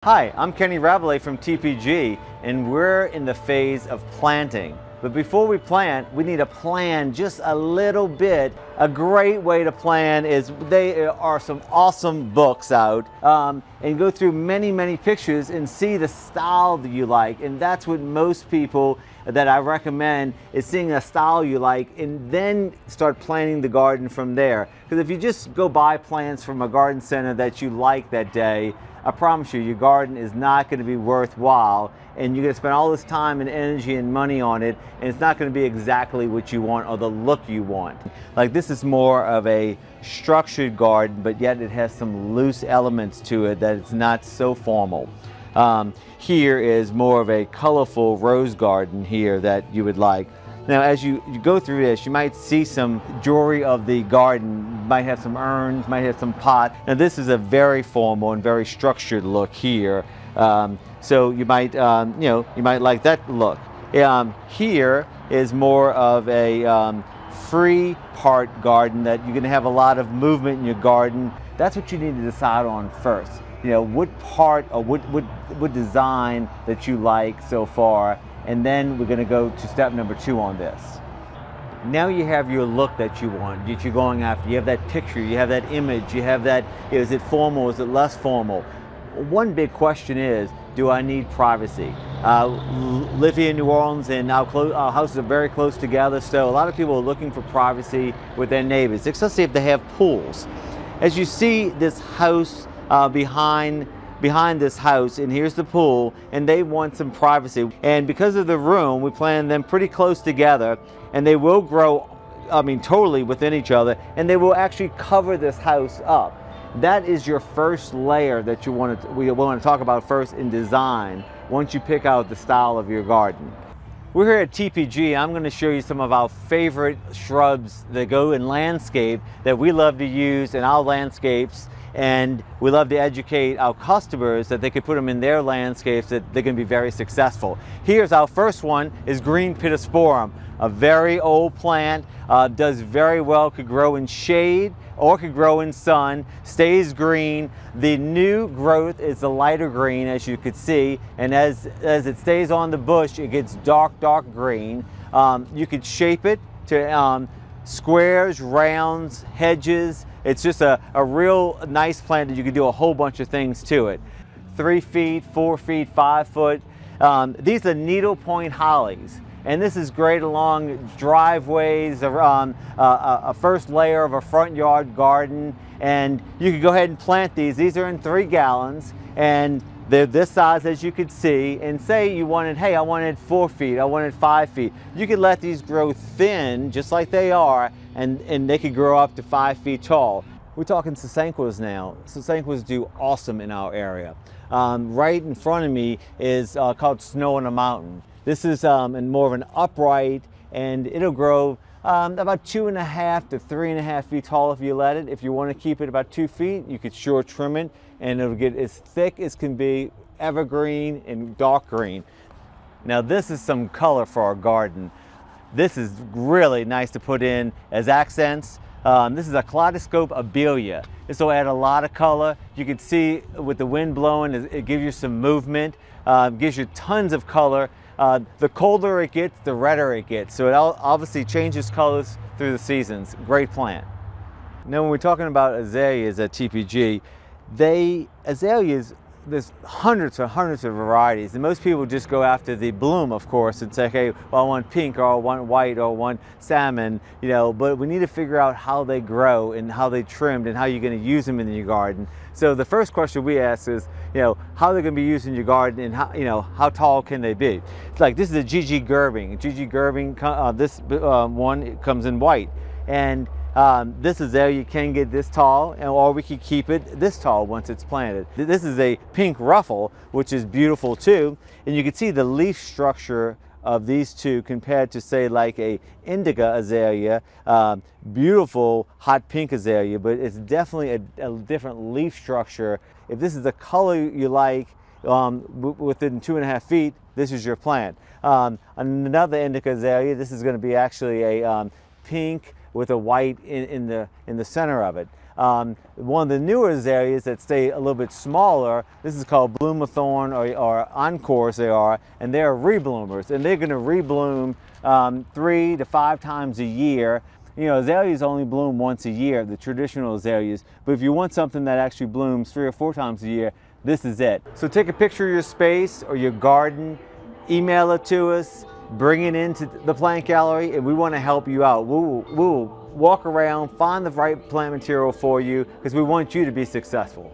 Hi, I'm Kenny Rabelais from TPG, and we're in the phase of planting. But before we plant, we need to plan just a little bit. A great way to plan is there are some awesome books out, and go through many pictures and see the style that you like. And that's what most people that I recommend is seeing a style you like and then start planting the garden from there. Because if you just go buy plants from a garden center that you like that day, I promise you, your garden is not going to be worthwhile, and you're going to spend all this time and energy and money on it, and it's not going to be exactly what you want or the look you want. Like, this is more of a structured garden, but yet it has some loose elements to it that it's not so formal. Here is more of a colorful rose garden here that you would like. Now, as you go through this, you might see some jewelry of the garden. Might have some urns, might have some pot. Now, this is a very formal and very structured look here. So you might, you might like that look. Here is more of a free part garden that you're going to have a lot of movement in your garden. That's what you need to decide on first. You know, what part or what design that you like so far. And then we're going to go to step number 2 on this. Now you have your look that you want, that you're going after. You have that picture, you have that image, you have that, is it formal, is it less formal? One big question is, do I need privacy? Live here in New Orleans, and our houses are very close together, so a lot of people are looking for privacy with their neighbors, especially if they have pools. As you see this house behind this house, and here's the pool, and they want some privacy. And because of the room, we plan them pretty close together, and they will grow, totally within each other, and they will actually cover this house up. That is your first layer that we want to talk about first in design, once you pick out the style of your garden. We're here at TPG. I'm going to show you some of our favorite shrubs that go in landscape that we love to use in our landscapes, and we love to educate our customers that they can put them in their landscapes, that they can be very successful. Here's our first one, is green pittosporum, a very old plant, does very well, could grow in shade or could grow in sun, stays green. The new growth is the lighter green, as you could see, and as it stays on the bush, it gets dark green. You could shape it to squares, rounds, hedges. It's just a real nice plant that you can do a whole bunch of things to it. 3 feet, 4 feet, 5 foot. These are needlepoint hollies, and this is great along driveways, a first layer of a front yard garden, and you can go ahead and plant these. These are in 3 gallons, and they're this size, as you could see. And say you wanted, hey, I wanted 4 feet, I wanted 5 feet. You could let these grow thin, just like they are, and they could grow up to 5 feet tall. We're talking sasanquas now. Sasanquas do awesome in our area. Right in front of me is called Snow on a Mountain. This is in more of an upright, and it'll grow about 2.5 to 3.5 feet tall if you let it. If you want to keep it about 2 feet, you could sure trim it, and it'll get as thick as can be, evergreen and dark green. Now, this is some color for our garden. This is really nice to put in as accents. This is a kaleidoscope abelia. This will add a lot of color. You can see with the wind blowing, it gives you some movement, gives you tons of color. The colder it gets, the redder it gets. So it obviously changes colors through the seasons. Great plant. Now, when we're talking about azaleas at TPG, azaleas, there's hundreds of varieties, and most people just go after the bloom, of course, and say, hey, well, I want pink, or I want white, or I want salmon, but we need to figure out how they grow and how they trimmed and how you're going to use them in your garden. So the first question we ask is, how they're going to be used in your garden, and how tall can they be? It's like, this is a GG Gerbing. GG Gerbing, this one, it comes in white, and this azalea can get this tall, or we could keep it this tall once it's planted. This is a pink ruffle, which is beautiful too, and you can see the leaf structure of these two compared to, say, like a indica azalea, beautiful hot pink azalea, but it's definitely a different leaf structure. If this is the color you like, within 2.5 feet, this is your plant. Another indica azalea, this is going to be actually a pink with a white in the center of it. One of the newer azaleas that stay a little bit smaller, this is called Bloomathorn or Encores they are, and they're rebloomers, and they're going to rebloom 3 to 5 times a year. You know, azaleas only bloom once a year, the traditional azaleas, but if you want something that actually blooms 3 or 4 times a year, this is it. So take a picture of your space or your garden, email it to us, bring it into the plant gallery, and we want to help you out. We'll walk around, find the right plant material for you, because we want you to be successful.